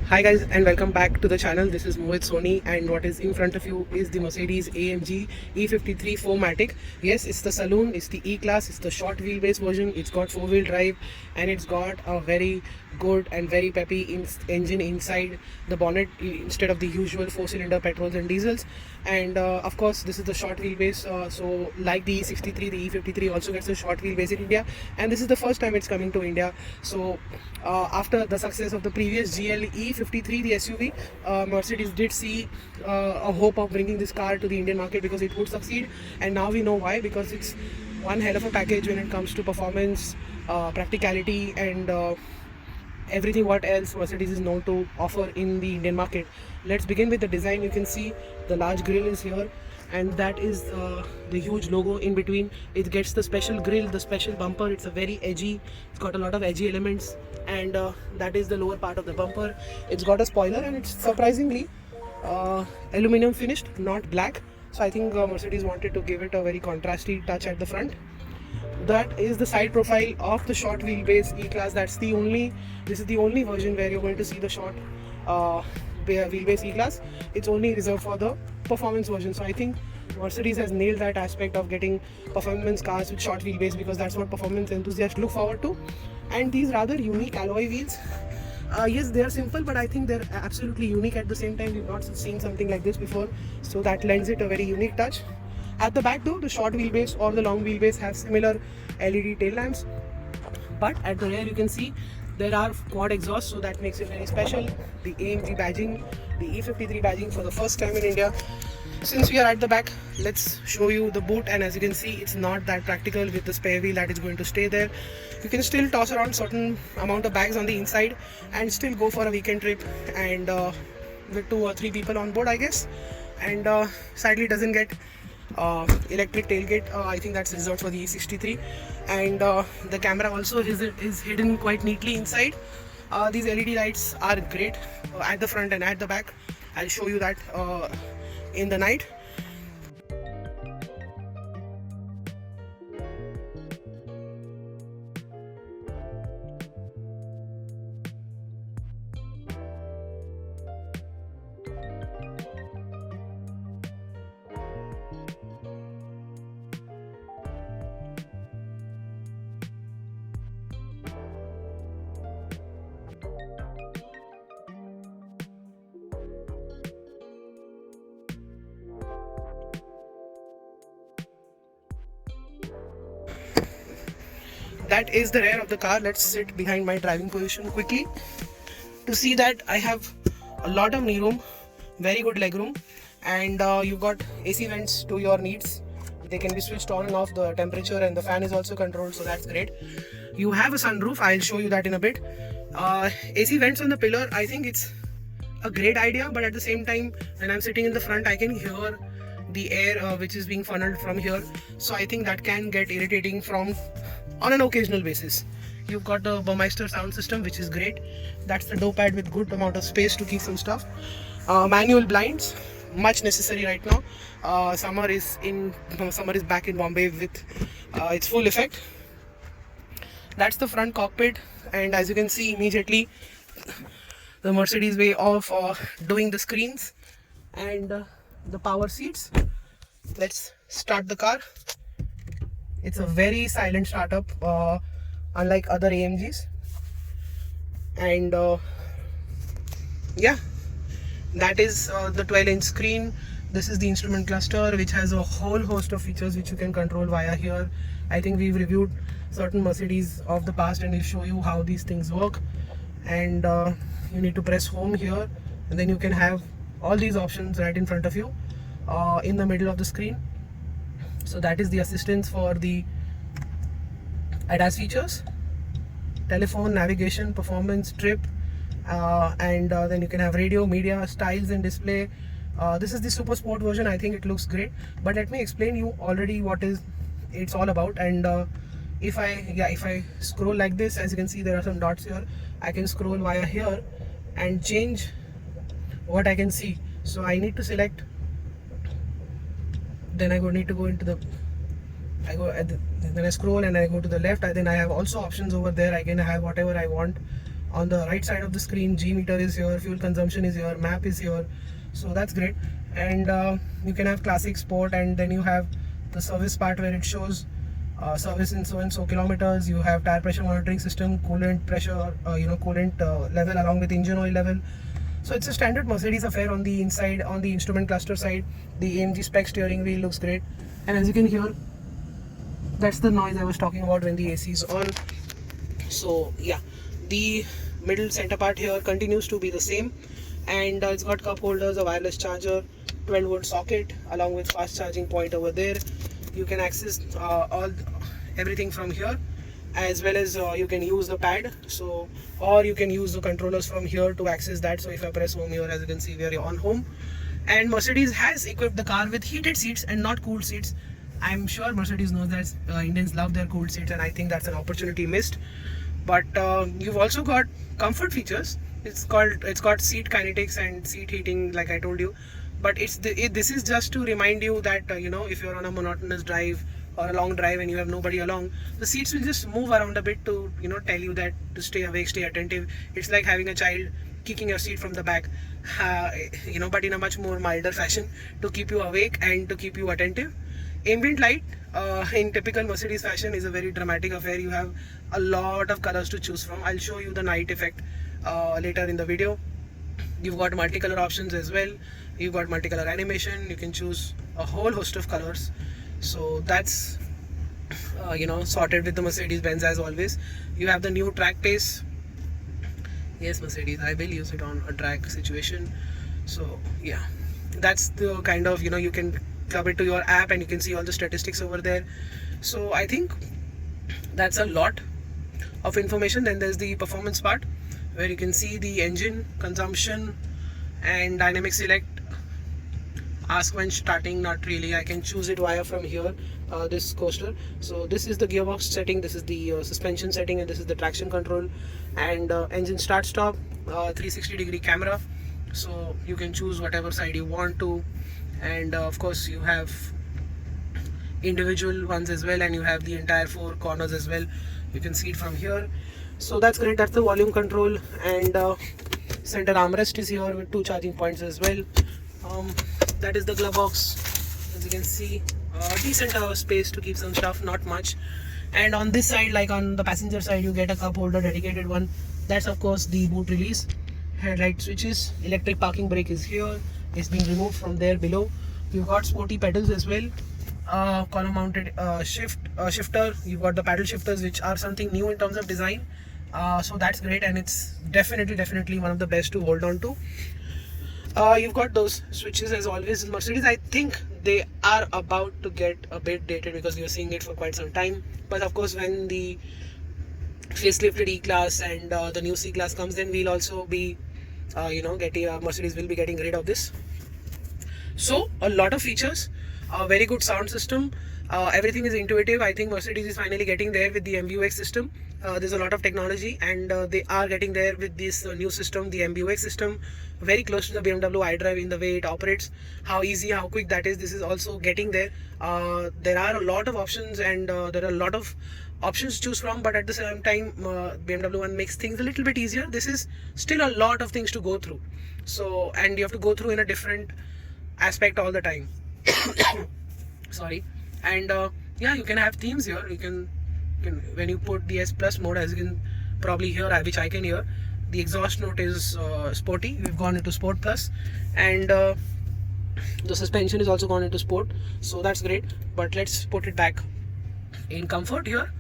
Hi guys and welcome back to the channel. This is Mohit Soni and what is in front of you is the Mercedes AMG E53 4MATIC. Yes, it's the saloon, it's the E-Class, it's the short wheelbase version, it's got 4-wheel drive and it's got a very good and very peppy engine inside the bonnet instead of the usual 4-cylinder petrols and diesels. And of course this is the short wheelbase, so like the E63, the E53 also gets a short wheelbase in India, and this is the first time it's coming to India. So after the success of the previous GL E53, the SUV, Mercedes did see a hope of bringing this car to the Indian market because it would succeed, and now we know why, because it's one hell of a package when it comes to performance, practicality, and everything what else Mercedes is known to offer in the Indian market. Let's begin with the design. You can see the large grille is here, and that is the huge logo in between. It gets the special grille, the special bumper. It's a very edgy, it's got a lot of edgy elements, and that is the lower part of the bumper. It's got a spoiler and it's surprisingly aluminum finished, not black. So I think Mercedes wanted to give it a very contrasty touch at the front. That is the side profile of the short wheelbase E-Class. This is the only version where you're going to see the short wheelbase E-Class. It's only reserved for the performance version. So I think Mercedes has nailed that aspect of getting performance cars with short wheelbase, because that's what performance enthusiasts look forward to. And these rather unique alloy wheels, yes, they are simple, but I think they're absolutely unique at the same time. We've not seen something like this before, so that lends it a very unique touch. At the back though, the short wheelbase or the long wheelbase have similar LED tail lamps, but at the rear you can see there are quad exhausts, so that makes it very special. The AMG badging, the E53 badging for the first time in India. Since we are at the back, let's show you the boot, and as you can see, it's not that practical with the spare wheel that is going to stay there. You can still toss around certain amount of bags on the inside and still go for a weekend trip, and with 2 or 3 people on board, I guess. And sadly doesn't get electric tailgate. I think that's reserved for the E63, and the camera also is hidden quite neatly inside. These LED lights are great at the front and at the back. I'll show you that in the night. That is the rear of the car. Let's sit behind my driving position quickly to see that I have a lot of knee room, very good leg room, and you've got AC vents to your needs. They can be switched on and off, the temperature, and the fan is also controlled, so that's great. You have a sunroof, I'll show you that in a bit. AC vents on the pillar, I think it's a great idea, but at the same time, when I'm sitting in the front, I can hear the air which is being funneled from here, so I think that can get irritating on an occasional basis. You've got the Burmeister sound system, which is great. That's the door pad with good amount of space to keep some stuff. Manual blinds, much necessary right now. Summer is back in Bombay with its full effect. That's the front cockpit, and as you can see immediately, the Mercedes way of doing the screens and the power seats. Let's start the car. It's a very silent startup, unlike other AMGs. And yeah, that is the 12-inch screen. This is the instrument cluster, which has a whole host of features which you can control via here. I think we've reviewed certain Mercedes of the past, and we'll show you how these things work. And you need to press home here, and then you can have all these options right in front of you in the middle of the screen. So that is the assistance for the ADAS features: telephone, navigation, performance, trip, and then you can have radio, media, styles, and display. This is the super sport version. I think it looks great, but let me explain you already what it's all about. And if I scroll like this, as you can see, there are some dots here. I can scroll via here and change what I can see. So I need to select, then I need to go into the then I scroll and I go to the left, then I have also options over there. I can have whatever I want On the right side of the screen, G meter is here, fuel consumption is here, map is here, so that's great. And you can have classic, sport, and then you have the service part where it shows service in so and so kilometers. You have tire pressure monitoring system, coolant pressure, coolant level along with engine oil level. So it's a standard Mercedes affair. On the inside, on the instrument cluster side, the AMG spec steering wheel looks great, and as you can hear, that's the noise I was talking about when the AC is on. So yeah, the middle center part here continues to be the same, and it's got cup holders, a wireless charger, 12-volt socket along with fast charging point over there. You can access everything from here, as well as you can use the pad, so, or you can use the controllers from here to access that. So if I press home here, as you can see, we are on home. And Mercedes has equipped the car with heated seats and not cooled seats. I'm sure Mercedes knows that Indians love their cooled seats, and I think that's an opportunity missed. But you've also got comfort features. It's got seat kinetics and seat heating, like I told you. But this is just to remind you that if you're on a monotonous drive or a long drive and you have nobody along, the seats will just move around a bit to tell you that to stay awake, stay attentive. It's like having a child kicking your seat from the back, but in a much more milder fashion, to keep you awake and to keep you attentive. Ambient light, in typical Mercedes fashion, is a very dramatic affair. You have a lot of colors to choose from. I'll show you the night effect later in the video. You've got multicolor options as well. You've got multicolor animation. You can choose a whole host of colors. So that's sorted with the Mercedes-Benz as always. You have the new track pace. Yes, Mercedes, I will use it on a drag situation. So yeah, that's the kind of, you can club it to your app and you can see all the statistics over there. So I think that's a lot of information. Then there's the performance part, where you can see the engine consumption and dynamic select. Ask when starting, not really. I can choose it via from here, this coaster. So this is the gearbox setting, this is the suspension setting, and this is the traction control. And engine start stop, 360-degree camera, so you can choose whatever side you want to. And of course you have individual ones as well, and you have the entire 4 corners as well. You can see it from here. So that's great. That's the volume control, and center armrest is here with 2 charging points as well. That is the glove box. As you can see, decent space to keep some stuff, not much. And on this side, like on the passenger side, you get a cup holder, dedicated one. That's of course the boot release. Headlight switches, electric parking brake is here. It's being removed from there below. You've got sporty pedals as well. Column mounted shifter. You've got the paddle shifters, which are something new in terms of design. So that's great, and it's definitely one of the best to hold on to. You've got those switches as always in Mercedes. I think they are about to get a bit dated because we are seeing it for quite some time. But of course, when the facelifted E-Class and the new C-Class comes, then we'll also be, Mercedes will be getting rid of this. So a lot of features, a very good sound system. Everything is intuitive. I think Mercedes is finally getting there with the MBUX system. There's a lot of technology, and they are getting there with this new system, the MBUX system. Very close to the BMW iDrive in the way it operates, how easy, how quick that is. This is also getting there. There are a lot of options, and there are a lot of options to choose from, but at the same time, BMW One makes things a little bit easier. This is still a lot of things to go through. So, and you have to go through in a different aspect all the time. Sorry. And yeah, you can have themes here. You can when you put the S Plus mode, as you can probably hear, which I can hear, the exhaust note is sporty. We've gone into Sport Plus, and the suspension is also gone into Sport, so that's great. But let's put it back in comfort here.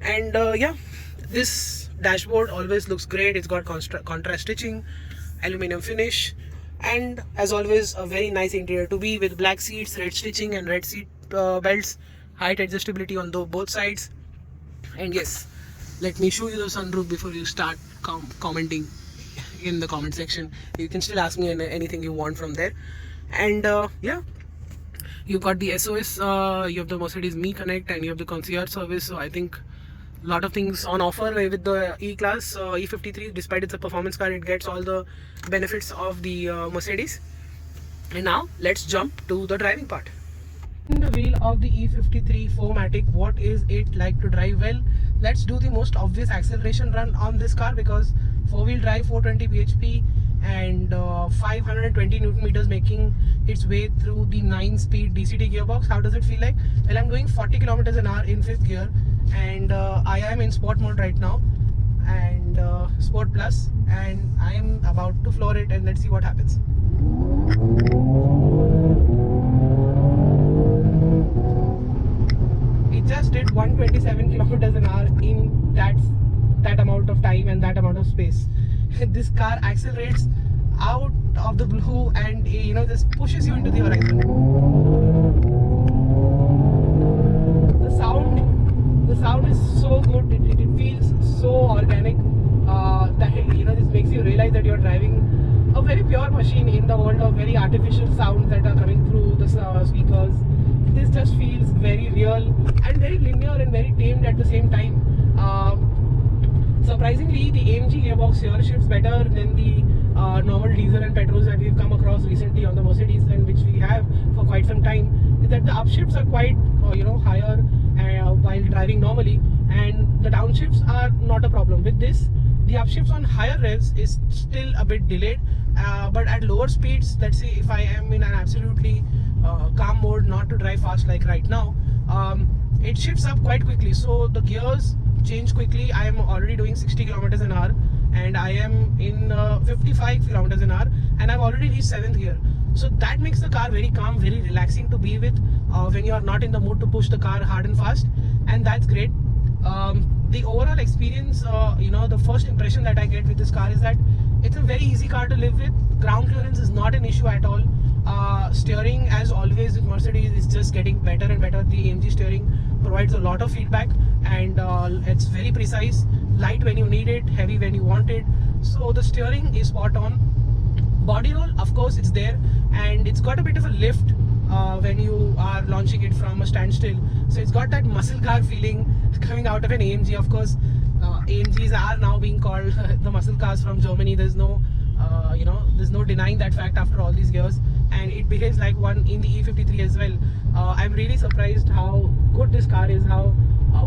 And yeah, this dashboard always looks great. It's got contrast stitching, aluminum finish, and as always, a very nice interior to be, with black seats, red stitching, and red seat belts, height adjustability on both sides. And yes, let me show you the sunroof before you start commenting in the comment section. You can still ask me anything you want from there. And yeah, you've got the SOS, you have the Mercedes Me Connect, and you have the concierge service. So I think a lot of things on offer with the E-Class. E53, despite it's a performance car, it gets all the benefits of the Mercedes. And now let's jump to the driving part. The wheel of the E53 4MATIC, what is it like to drive? Well, let's do the most obvious acceleration run on this car, because four-wheel drive, 420 bhp and 520 newton meters, making its way through the 9-speed DCT gearbox. How does it feel like? Well, I'm doing 40 kilometers an hour in 5th gear, and I am in sport mode right now, and sport plus, and I am about to floor it, and let's see what happens. It just did 127 kilometers an hour in that amount of time and that amount of space. This car accelerates out of the blue, and just pushes you into the horizon. The sound is so good. It feels so organic that this makes you realize that you're driving a very pure machine in the world of very artificial sounds that are coming through the speakers. This just feels very real and very linear and very tamed at the same time. Surprisingly, the AMG gearbox here shifts better than the normal diesel and petrols that we've come across recently on the Mercedes, and which we have for quite some time. Is that the upshifts are quite higher while driving normally, and the downshifts are not a problem. With this, the upshifts on higher revs is still a bit delayed, but at lower speeds, let's say if I am in an absolutely calm mode, not to drive fast like right now, it shifts up quite quickly. So the gears change quickly. I am already doing 60 kilometers an hour, and I am in 55 kilometers an hour, and I've already reached 7th gear. So that makes the car very calm, very relaxing to be with when you are not in the mood to push the car hard and fast, and that's great. The overall experience, the first impression that I get with this car is that it's a very easy car to live with. Ground clearance is not an issue at all. Steering, as always with Mercedes, is just getting better and better. The AMG steering provides a lot of feedback, and it's very precise, light when you need it, heavy when you want it. So the steering is spot on. Body roll, of course, it's there, and it's got a bit of a lift when you are launching it from a standstill. So it's got that muscle car feeling coming out of an AMG. Of course, AMGs are now being called the muscle cars from Germany. There's no denying that fact after all these years, and it behaves like one in the E53 as well. I'm really surprised how good this car is, how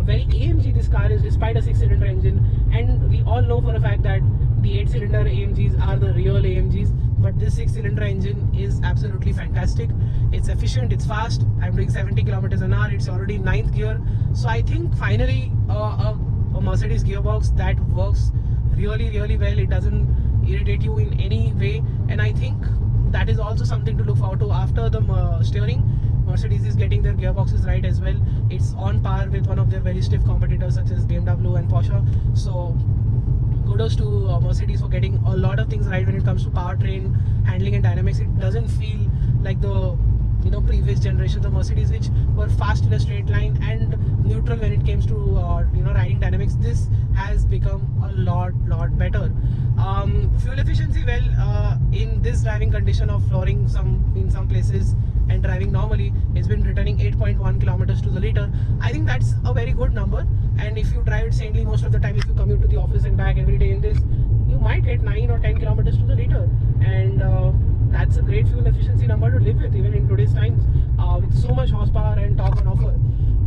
very AMG this car is, despite a 6-cylinder engine. And we all know for a fact that the 8-cylinder AMGs are the real AMGs, but this 6-cylinder engine is absolutely fantastic. It's efficient, it's fast. I'm doing 70 kilometers an hour. It's already 9th gear. So I think finally a Mercedes gearbox that works really, really well. It doesn't irritate you in any way, and I think that is also something to look forward to. After the steering, Mercedes is getting their gearboxes right as well. It's on par with one of their very stiff competitors such as BMW and Porsche. So kudos to Mercedes for getting a lot of things right when it comes to powertrain, handling and dynamics. It doesn't feel like the previous generations of Mercedes, which were fast in a straight line and neutral when it comes to riding dynamics. This has become a lot better. Fuel efficiency, well, in this driving condition of flooring in some places and driving normally, it's been returning 8.1 kilometers to the liter. I think that's a very good number, and if you drive it sanely most of the time, if you commute to the office and back every day in this, you might get 9 or 10 kilometers to the liter, and that's a great fuel efficiency number to live with even in today's times, with so much horsepower and torque on offer.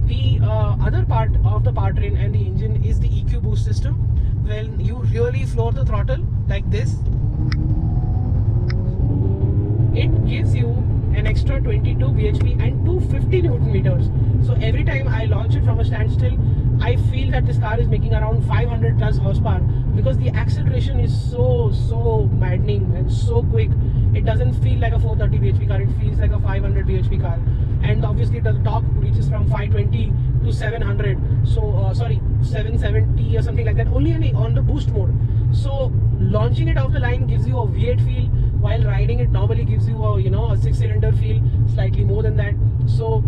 The other part of the powertrain and the engine is the EQ boost system. When you really floor the throttle like this, it gives you an extra 22 bhp and 250 newton meters. So every time I launch it from a standstill, I feel that this car is making around 500 plus horsepower, because the acceleration is so maddening and so quick. It doesn't feel like a 430 bhp car, it feels like a 500 bhp car. And obviously the torque reaches from 520 to 700, so 770 or something like that, only on the boost mode. So launching it off the line gives you a V8 feel, while riding it normally gives you a 6-cylinder feel, slightly more than that. So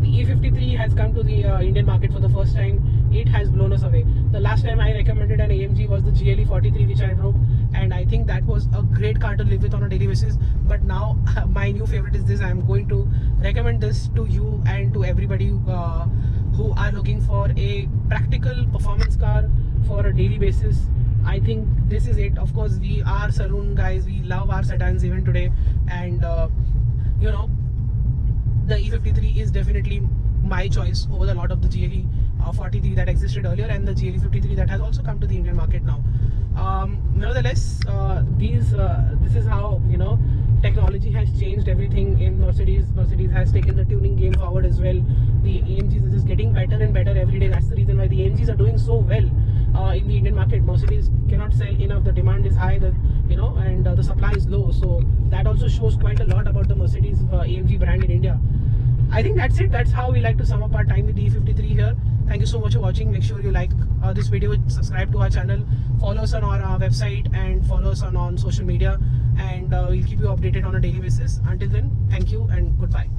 the E53 has come to the Indian market for the first time. It has blown us away. The last time I recommended an AMG was the GLE43, which I drove, and I think that was a great car to live with on a daily basis. But now my new favorite is this. I am going to recommend this to you and to everybody who are looking for a practical performance car for a daily basis. I think this is it. Of course, we are saloon guys, we love our sedans even today, and the E53 is definitely my choice over a lot of the GLE 43 that existed earlier, and the GLE53 that has also come to the Indian market now. Nevertheless, this is how, you know, technology has changed everything in Mercedes. Mercedes has taken the tuning game forward as well. The AMGs are just getting better and better every day. That's the reason why the AMGs are doing so well in the Indian market. Mercedes cannot sell enough. The demand is high, and the supply is low. So that also shows quite a lot about the Mercedes AMG brand in India. I think that's it. That's how we like to sum up our time with the E53 here. Thank you so much for watching. Make sure you like this video, subscribe to our channel, follow us on our website, and follow us on social media, and we'll keep you updated on a daily basis. Until then, thank you and goodbye.